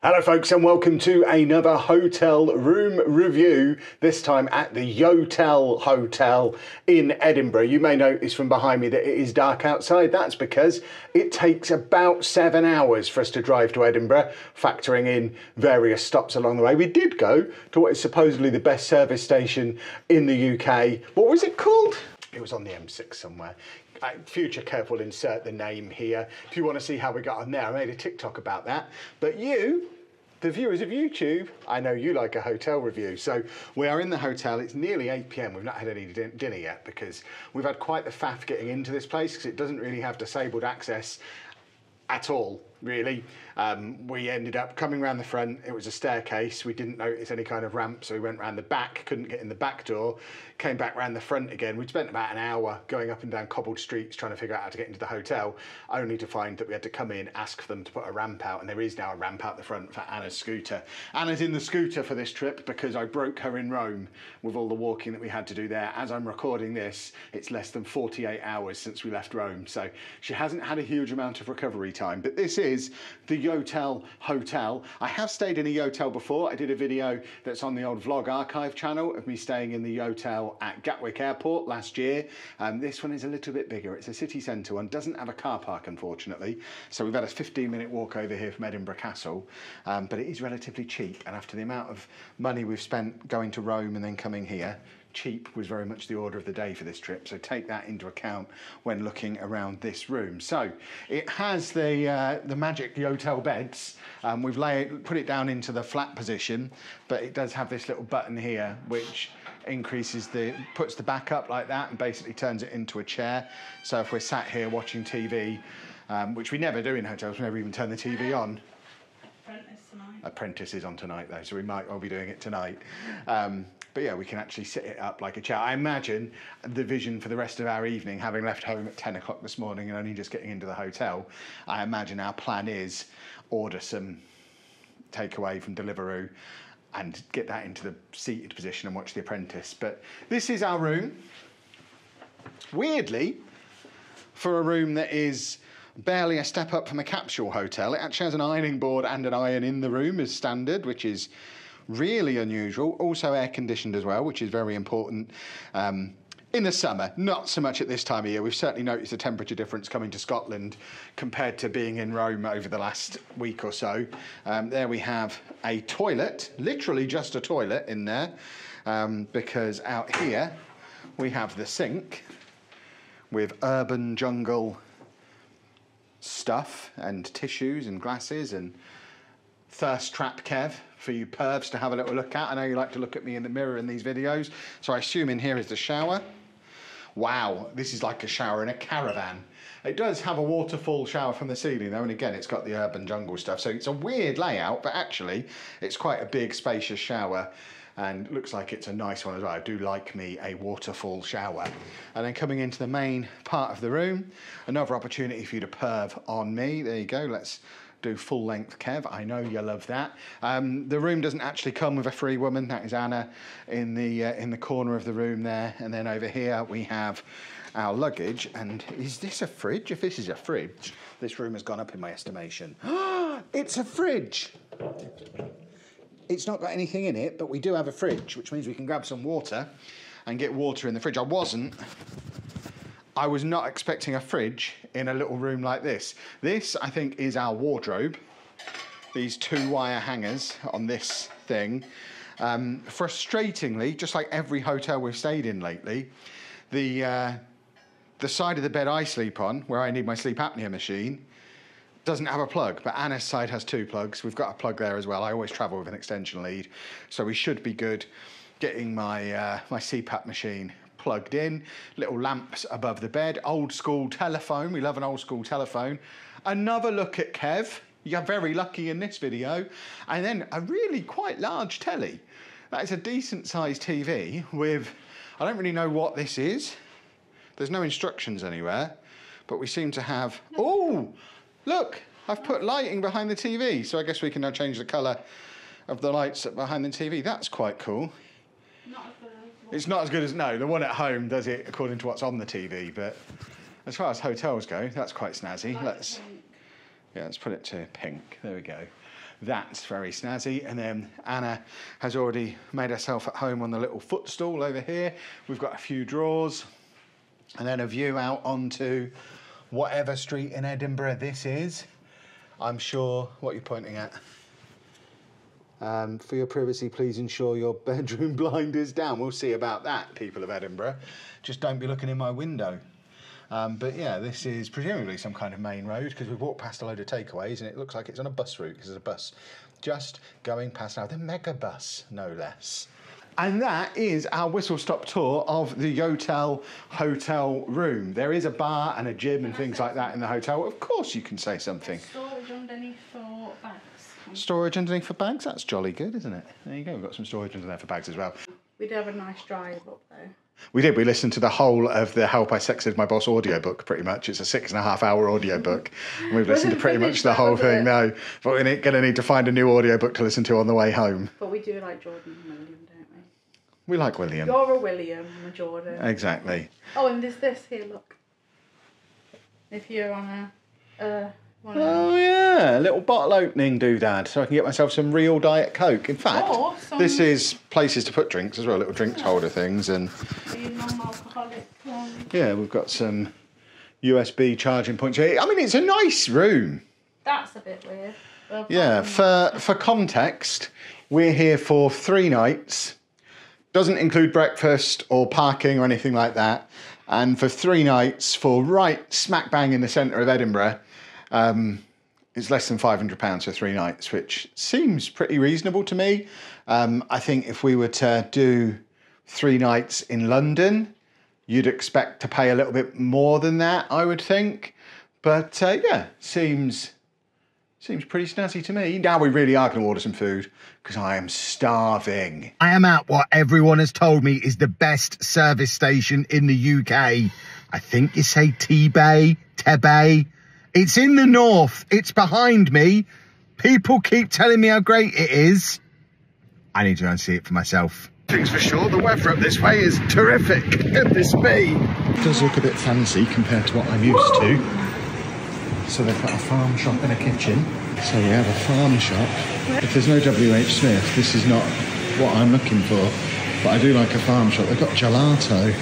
Hello folks and welcome to another hotel room review, this time at the YOTEL Hotel in Edinburgh. You may notice from behind me that it is dark outside. That's because it takes about 7 hours for us to drive to Edinburgh, factoring in various stops along the way. We did go to what is supposedly the best service station in the UK. What was it called? It was on the M6 somewhere. Future Kev will insert the name here if you want to see how we got on there. I made a TikTok about that. But you, the viewers of YouTube, I know you like a hotel review. So we are in the hotel. It's nearly 8 PM. We've not had any dinner yet because we've had quite the faff getting into this place because it doesn't really have disabled access at all, really. We ended up coming around the front. It was a staircase. We didn't notice any kind of ramp, so we went around the back, couldn't get in the back door, came back around the front again. We'd spent about an hour going up and down cobbled streets trying to figure out how to get into the hotel, only to find that we had to come in, ask them to put a ramp out, and there is now a ramp out the front for Anna's scooter. Anna's in the scooter for this trip because I broke her in Rome with all the walking that we had to do there. As I'm recording this, it's less than 48 hours since we left Rome, so she hasn't had a huge amount of recovery time. But this is the YOTEL Hotel. I have stayed in a YOTEL before. I did a video that's on the old vlog archive channel of me staying in the YOTEL at Gatwick Airport last year. This one is a little bit bigger. It's a city centre one, doesn't have a car park unfortunately, so we've had a 15-minute walk over here from Edinburgh Castle, but it is relatively cheap, and after the amount of money we've spent going to Rome and then coming here, cheap was very much the order of the day for this trip, so take that into account when looking around this room. So it has the magic YOTEL beds. We've put it down into the flat position, but it does have this little button here which increases puts the back up like that and basically turns it into a chair. So if we're sat here watching TV, which we never do in hotels, we never even turn the TV on. Apprentice is on tonight though, so we might well be doing it tonight. But yeah, we can actually sit it up like a chair. I imagine the vision for the rest of our evening, having left home at 10 o'clock this morning and only just getting into the hotel, I imagine our plan is order some takeaway from Deliveroo and get that into the seated position and watch The Apprentice. But this is our room. Weirdly, for a room that is barely a step up from a capsule hotel, it actually has an ironing board and an iron in the room as standard, which is really unusual. Also air conditioned as well, which is very important in the summer, not so much at this time of year. We've certainly noticed a temperature difference coming to Scotland compared to being in Rome over the last week or so. There we have a toilet, literally just a toilet in there, because out here we have the sink with urban jungle stuff and tissues and glasses and thirst trap Kev for you pervs to have a little look at. I know you like to look at me in the mirror in these videos, so I assume in here is the shower. Wow, this is like a shower in a caravan. It does have a waterfall shower from the ceiling though, and again it's got the urban jungle stuff, so it's a weird layout, but actually it's quite a big spacious shower and looks like it's a nice one as well. I do like me a waterfall shower. And then coming into the main part of the room, another opportunity for you to perv on me. There you go, let's do full length Kev. I know you love that. The room doesn't actually come with a free woman. That is Anna in the corner of the room there. And then over here we have our luggage. And is this a fridge? If this is a fridge, this room has gone up in my estimation. It's a fridge. It's not got anything in it, but we do have a fridge, which means we can grab some water and get water in the fridge. I was not expecting a fridge in a little room like this. This, I think, is our wardrobe. These 2 wire hangers on this thing. Frustratingly, just like every hotel we've stayed in lately, the side of the bed I sleep on, where I need my sleep apnea machine, doesn't have a plug, but Anna's side has 2 plugs. We've got a plug there as well. I always travel with an extension lead, so we should be good getting my my CPAP machine plugged in. Little lamps above the bed. Old school telephone. We love an old school telephone. Another look at Kev. You're very lucky in this video. And then a really quite large telly. That is a decent sized TV with, I don't really know what this is. There's no instructions anywhere, but we seem to have, oh, look, I've put lighting behind the TV, so I guess we can now change the colour of the lights behind the TV. That's quite cool. Not as good as it's not as good as, no, the one at home does it according to what's on the TV, but as far as hotels go, that's quite snazzy. Let's put it to pink. There we go. That's very snazzy. And then Anna has already made herself at home on the little footstool over here. We've got a few drawers and then a view out onto whatever street in Edinburgh this is. I'm sure what you're pointing at. For your privacy, please ensure your bedroom blind is down. We'll see about that, people of Edinburgh. Just don't be looking in my window. But yeah, this is presumably some kind of main road because we've walked past a load of takeaways and it looks like it's on a bus route because there's a bus just going past now. The mega bus, no less. And that is our whistle-stop tour of the YOTEL hotel room. There is a bar and a gym and things like that in the hotel. Of course you can say something. Storage underneath for bags. Storage underneath for bags? That's jolly good, isn't it? There you go, we've got some storage under there for bags as well. We did have a nice drive up though. We did. We listened to the whole of the Help I Sexted My Boss audiobook, pretty much. It's a 6.5-hour audiobook. And we've listened to pretty much the whole thing now. But we're going to need to find a new audiobook to listen to on the way home. But we do like Jordan and William, don't we? We like William. You're a William, I'm a Jordan. Exactly. Oh, and there's this here, look. If you're on a... Oh yeah, a little bottle opening doodad, so I can get myself some real Diet Coke. In fact, this is places to put drinks as well, little drinks holder things, and non-alcoholic. Yeah, we've got some USB charging points here. I mean, it's a nice room. That's a bit weird. Yeah, for context, we're here for 3 nights. Doesn't include breakfast or parking or anything like that. And for 3 nights, for right smack bang in the centre of Edinburgh, it's less than £500 for 3 nights, which seems pretty reasonable to me. I think if we were to do 3 nights in London, you'd expect to pay a little bit more than that, I would think. But yeah, seems pretty snazzy to me. Now we really are going to order some food because I am starving. I am at what everyone has told me is the best service station in the UK. I think you say T-Bay, Tebay. It's in the north. It's behind me. People keep telling me how great it is. I need to go and see it for myself. Things for sure, the weather up this way is terrific. Goodness me. It does look a bit fancy compared to what I'm used to. So they've got a farm shop and a kitchen. So we have a farm shop. If there's no WH Smith, this is not what I'm looking for. But I do like a farm shop. They've got gelato.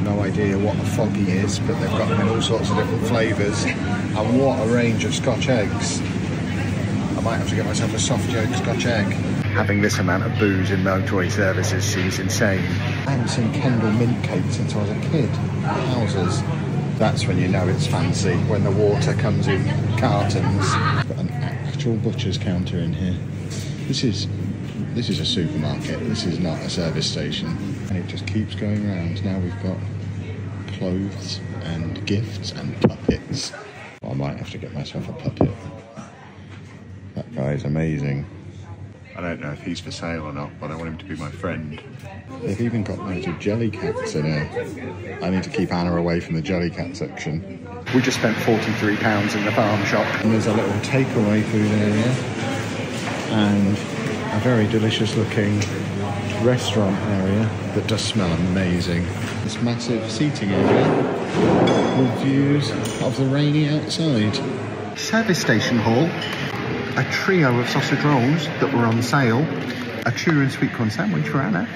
No idea what a foggy is, but they've got them in all sorts of different flavours. And what a range of Scotch eggs. I might have to get myself a soft yolk Scotch egg. Having this amount of booze in motorway services seems insane. And some Kendal mint cake since I was a kid. Wowzers. That's when you know it's fancy, when the water comes in cartons. Got an actual butcher's counter in here. This is a supermarket. This is not a service station. And it just keeps going round. Now we've got clothes and gifts and puppets. Well, I might have to get myself a puppet. That guy is amazing. I don't know if he's for sale or not, but I want him to be my friend. They've even got loads of jelly cats in here. I need to keep Anna away from the jelly cat section. We just spent £43 in the farm shop. And there's a little takeaway food area. And a very delicious looking restaurant area that does smell amazing. This massive seating area with views of the rainy outside. Service station hall. A trio of sausage rolls that were on sale. A churro and sweet corn sandwich for Anna.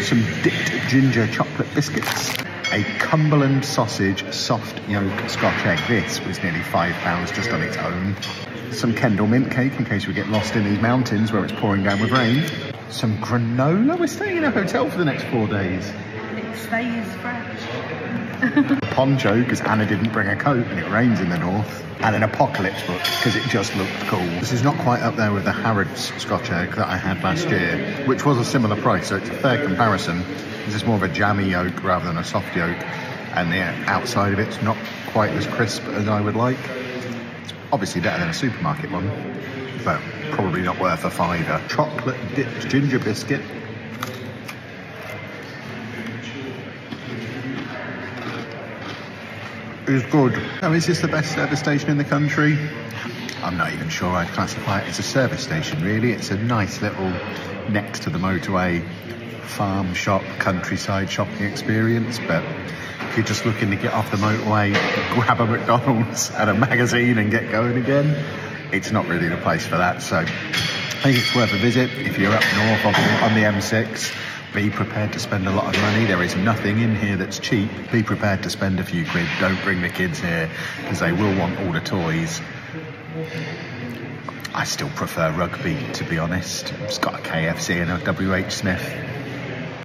Some dipped ginger chocolate biscuits. A Cumberland sausage soft yolk Scotch egg. This was nearly £5 just on its own. Some Kendal mint cake in case we get lost in these mountains where it's pouring down with rain. Some granola. We're staying in a hotel for the next 4 days. It stays fresh. A poncho because Anna didn't bring a coat and it rains in the north. And an apocalypse book because it just looked cool. This is not quite up there with the Harrods Scotch egg that I had last year, which was a similar price, so it's a fair comparison. This is more of a jammy yolk rather than a soft yolk, and the outside of it's not quite as crisp as I would like. It's obviously better than a supermarket one, but probably not worth a £5. Chocolate dipped ginger biscuit. Is good. Now, is this the best service station in the country? I'm not even sure I'd classify it as a service station, really. It's a nice little, next to the motorway, farm shop, countryside shopping experience. But if you're just looking to get off the motorway, grab a McDonald's and a magazine and get going again, it's not really the place for that. So I think it's worth a visit if you're up north on the M6. Be prepared to spend a lot of money. There is nothing in here that's cheap. Be prepared to spend a few quid. Don't bring the kids here because they will want all the toys. I still prefer rugby, to be honest. It's got a KFC and a WH Smith.